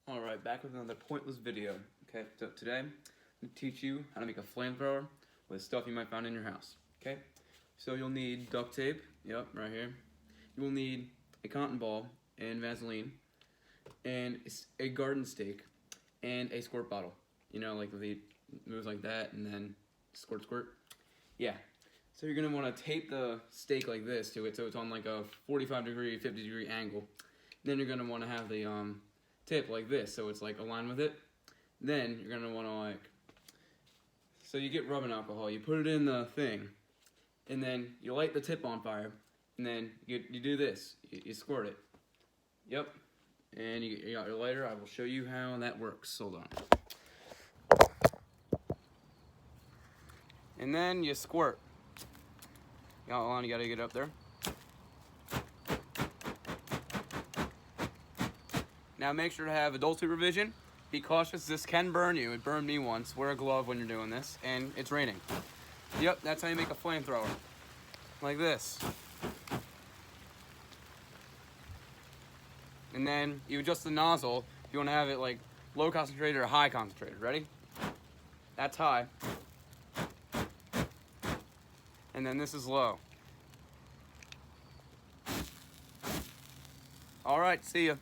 Alright, back with another pointless video. Okay, so today I'm going to teach you how to make a flamethrower with stuff you might find in your house. Okay, so you'll need duct tape, yep, right here. You will need a cotton ball and Vaseline, and a garden stake, and a squirt bottle. You know, like it moves like that, and then squirt, squirt. Yeah. So you're going to want to tape the stake like this to it, so it's on like a 45-degree, 50-degree angle. Then you're going to want to have the tip like this, so it's like aligned with it. Then you're going to want to so you get rubbing alcohol, you put it in the thing, and then you light the tip on fire, and then you do this, you squirt it. Yep. And you got your lighter. I will show you how that works. Hold on. And then you squirt. Hold on, you gotta get up there. Now make sure to have adult supervision. Be cautious, this can burn you. It burned me once. Wear a glove when you're doing this, and it's raining. Yep, that's how you make a flamethrower. Like this. And then you adjust the nozzle if you want to have it like low concentrated or high concentrated. Ready? That's high. And then this is low. All right, see ya.